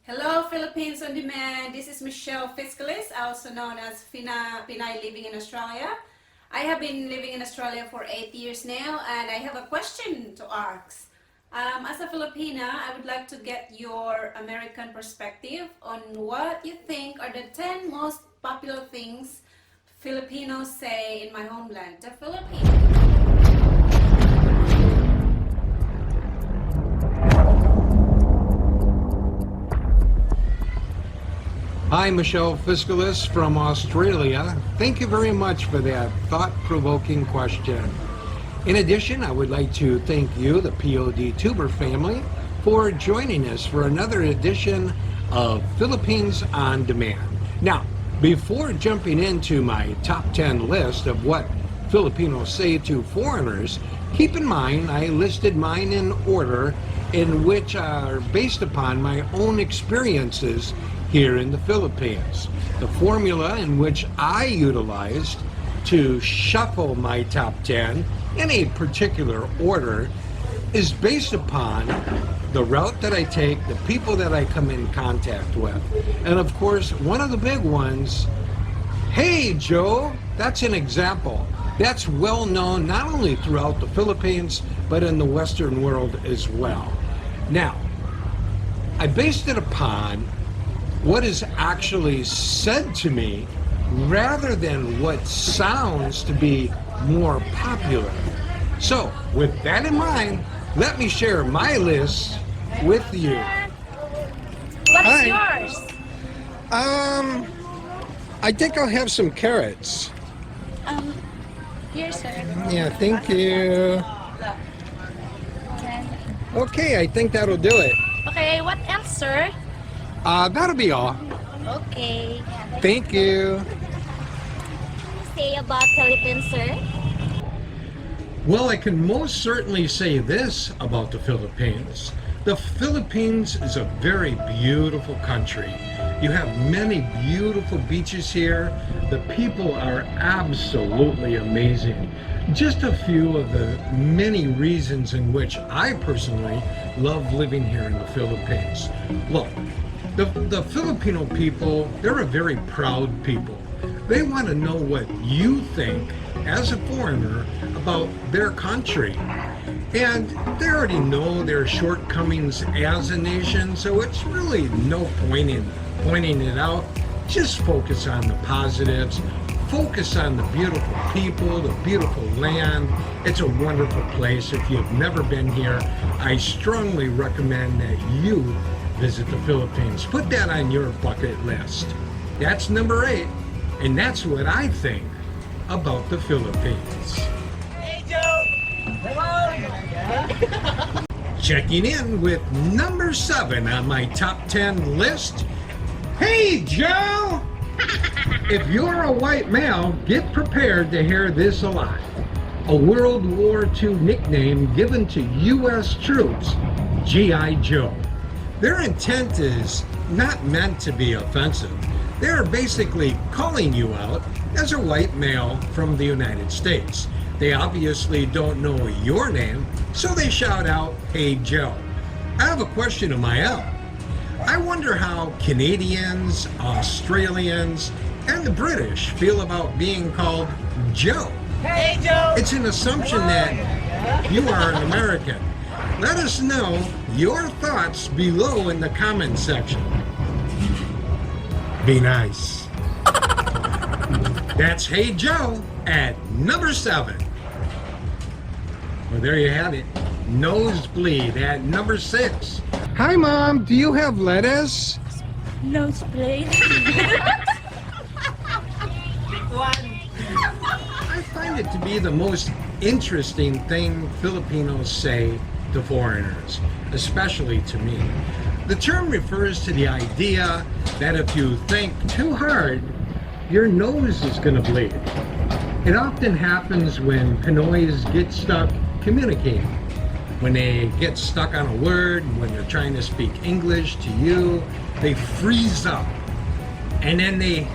Hello, Philippines on Demand. This is Michelle Fiscalis, also known as Pinay living in Australia. I have been living in Australia for 8 years now, and I have a question to ask. As a Filipina, I would like to get your American perspective on what you think are the 10 most popular things Filipinos say in my homeland, the Philippines. Hi, Michelle Fiscalis from Australia. Thank you very much for that thought-provoking question. In addition, I would like to thank you, the POD Tuber family, for joining us for another edition of Philippines on Demand. Now, before jumping into my top 10 list of what Filipinos say to foreigners, keep in mind I listed mine in order in which are based upon my own experiences here in the Philippines. The formula in which I utilized to shuffle my top 10 in a particular order is based upon the route that I take, the people that I come in contact with. And of course, one of the big ones, "Hey Joe," that's an example. That's well known not only throughout the Philippines, but in the Western world as well. Now, I based it upon what is actually said to me rather than what sounds to be more popular. So, with that in mind, let me share my list with you. What's Hi. yours? I think I'll have some carrots. Here, sir. Yeah, thank you. Okay, I think that'll do it. Okay, what else, sir? That'll be all. Okay. Thank you. Say about Philippines, sir? Well, I can most certainly say this about the Philippines. The Philippines is a very beautiful country. You have many beautiful beaches here. The people are absolutely amazing. Just a few of the many reasons in which I personally love living here in the Philippines. Look, the Filipino people, they're a very proud people. They want to know what you think as a foreigner about their country. And they already know their shortcomings as a nation, so it's really no point in pointing it out. Just focus on the positives. Focus on the beautiful people, the beautiful land. It's a wonderful place. If you've never been here, I strongly recommend that you visit the Philippines. Put that on your bucket list. That's number 8, and that's what I think about the Philippines. Hey Joe! Hello! Checking in with number 7 on my top 10 list. Hey Joe! If you're a white male, get prepared to hear this a lot. A World War II nickname given to U.S. troops, G.I. Joe. Their intent is not meant to be offensive. They're basically calling you out as a white male from the United States. They obviously don't know your name, so they shout out, "Hey Joe." I have a question of my own. I wonder how Canadians, Australians, and the British feel about being called Joe. Hey Joe! It's an assumption that you are an American. Let us know your thoughts below in the comment section. Be nice. That's Hey Joe at number 7. Well, there you have it. Nosebleed at number 6. Hi, Mom. Do you have lettuce? Nosebleed. I find it to be the most interesting thing Filipinos say to foreigners, especially to me. The term refers to the idea that if you think too hard, your nose is going to bleed. It often happens when Pinoys get stuck communicating. When they get stuck on a word, when they're trying to speak English to you, they freeze up. And then they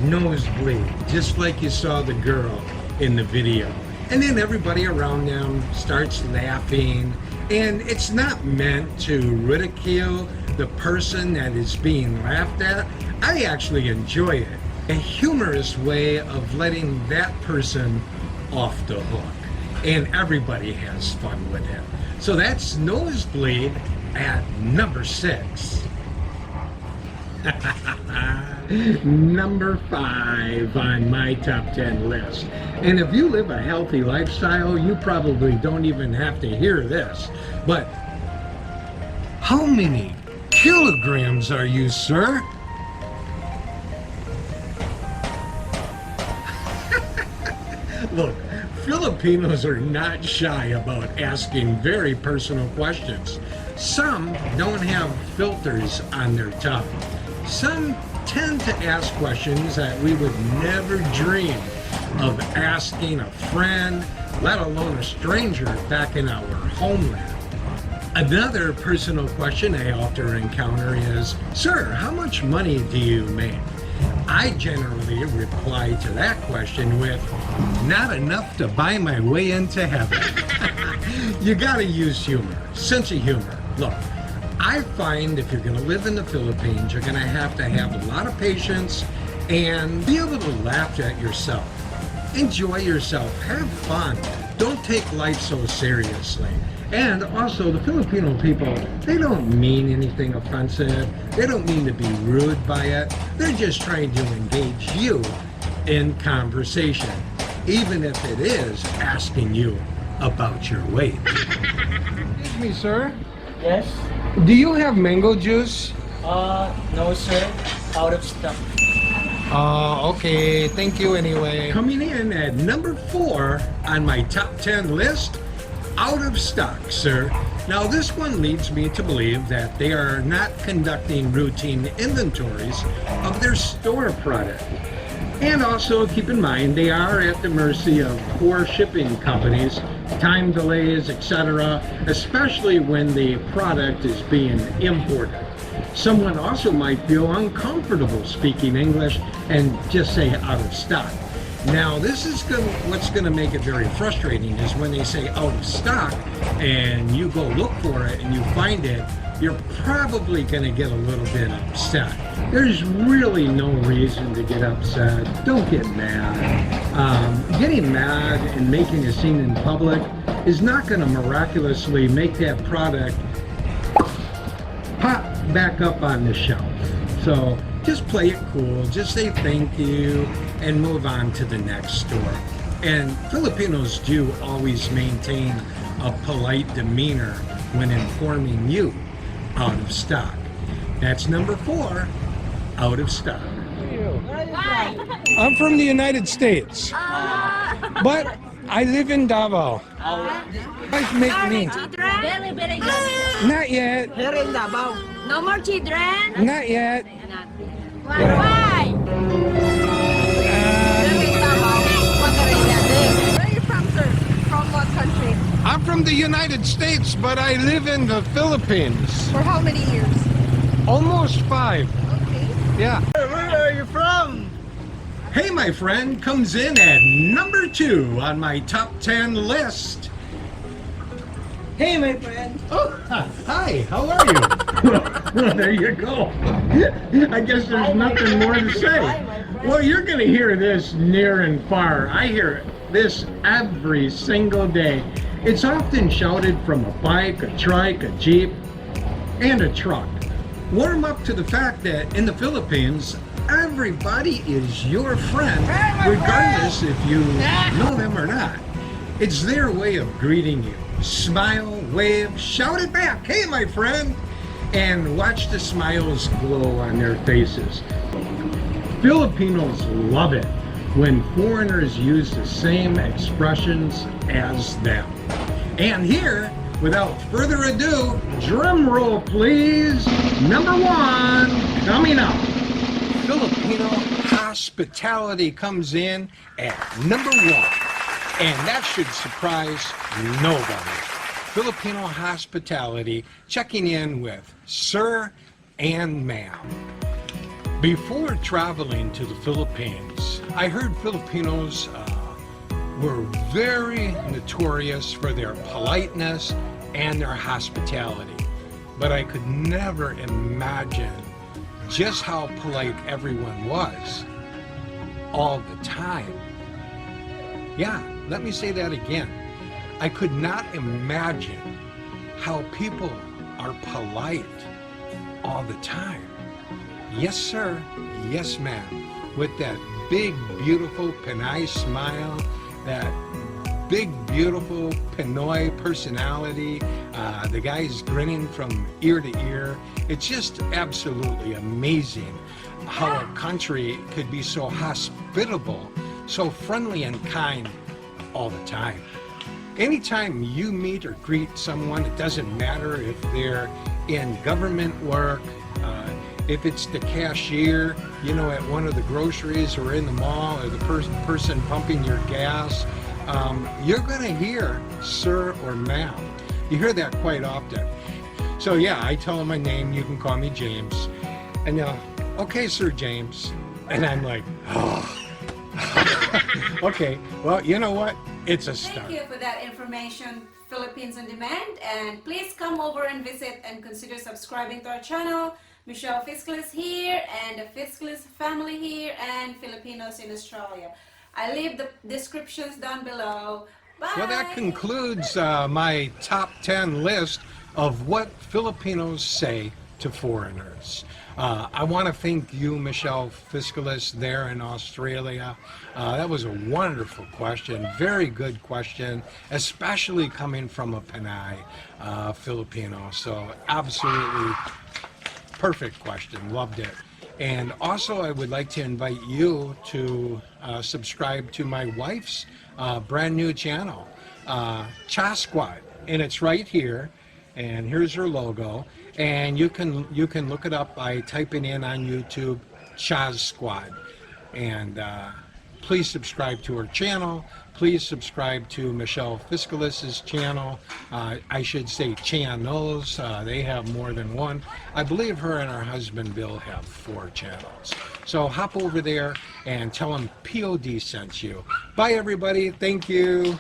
nosebleed, just like you saw the girl in the video. And then everybody around them starts laughing. And it's not meant to ridicule the person that is being laughed at, I actually enjoy it. A humorous way of letting that person off the hook. And everybody has fun with it. So that's Nosebleed at number 6. Number 5 on my top 10 list. And if you live a healthy lifestyle, you probably don't even have to hear this. But how many kilograms are you, sir? Look, Filipinos are not shy about asking very personal questions. Some don't have filters on their tongue. Some tend to ask questions that we would never dream of asking a friend, let alone a stranger back in our homeland. Another personal question I often encounter is, "Sir, how much money do you make?" I generally reply to that question with, "Not enough to buy my way into heaven." You gotta use humor, sense of humor. Look, I find if you're gonna live in the Philippines, you're gonna have a lot of patience and be able to laugh at yourself. Enjoy yourself, have fun. Don't take life so seriously. And also, the Filipino people, they don't mean anything offensive. They don't mean to be rude by it. They're just trying to engage you in conversation, even if it is asking you about your weight. Excuse me, sir. Yes? Do you have mango juice? No sir. Out of stock. Okay. Thank you anyway. Coming in at number 4 on my top 10 list, out of stock, sir. Now this one leads me to believe that they are not conducting routine inventories of their store product. And also keep in mind they are at the mercy of poor shipping companies, time delays, etc., especially when the product is being imported. Someone also might feel uncomfortable speaking English and just say out of stock. Now this is what's going to make it very frustrating is when they say out of stock and you go look for it and you find it, you're probably going to get a little bit upset. There's really no reason to get upset. Don't get mad. Getting mad and making a scene in public is not going to miraculously make that product pop back up on the shelf. So just play it cool, just say thank you, and move on to the next store. And Filipinos do always maintain a polite demeanor when informing you out of stock. That's number 4, out of stock. Why? I'm from the United States, but I live in Davao. Guys make me. Children? Very, very young. Not yet. Here in Davao. No more children? Not yet. Why? Where are you from, sir? From what country? I'm from the United States, but I live in the Philippines. For how many years? Almost 5. Okay. Yeah. Where are you from? Hey, my friend comes in at number 2 on my top 10 list. Hey my friend. Oh, hi, how are you? Well, there you go. I guess there's nothing more to say. Well, you're going to hear this near and far. I hear this every single day. It's often shouted from a bike, a trike, a jeep, and a truck. Warm up to the fact that in the Philippines, everybody is your friend, regardless if you know them or not. It's their way of greeting you. Smile, wave, shout it back, "Hey, my friend," and watch the smiles glow on their faces. Filipinos love it when foreigners use the same expressions as them. And here, without further ado, drum roll please, number 1, coming up. Filipino hospitality comes in at number 1. And that should surprise nobody. Filipino hospitality checking in with sir and ma'am. Before traveling to the Philippines, I heard Filipinos were very notorious for their politeness and their hospitality. but I could never imagine just how polite everyone was all the time. Yeah, let me say that again. I could not imagine how people are polite all the time. Yes, sir. Yes, ma'am. With that big, beautiful Pinay smile, that big, beautiful Pinoy personality. The guy's grinning from ear to ear. It's just absolutely amazing how a country could be so hospitable, so friendly and kind all the time. Anytime you meet or greet someone, it doesn't matter if they're in government work, if it's the cashier, you know, at one of the groceries or in the mall, or the person pumping your gas, you're gonna hear sir or ma'am. You hear that quite often. So yeah, I tell them my name, you can call me James. And they'll, okay, Sir James. And I'm like, oh. Okay, well, you know what? It's a start. Thank you for that information, Philippines on Demand. And please come over and visit and consider subscribing to our channel. Michelle Fiscalis here, and the Fiscalis family here, and Filipinos in Australia. I leave the descriptions down below. Bye! Well, that concludes my top 10 list of what Filipinos say to foreigners. I want to thank you, Michelle Fiscalis, there in Australia. That was a wonderful question, very good question, especially coming from a Pinay Filipino. So absolutely perfect question, loved it. And also I would like to invite you to subscribe to my wife's brand new channel, Cha Squad, and it's right here. And here's her logo, and you can look it up by typing in on YouTube Chaz Squad. And please subscribe to her channel. Please subscribe to Michelle Fiscalis's channel. I should say channels. They have more than one. I believe her and her husband Bill have 4 channels. So hop over there and tell them POD sent you. Bye everybody. Thank you.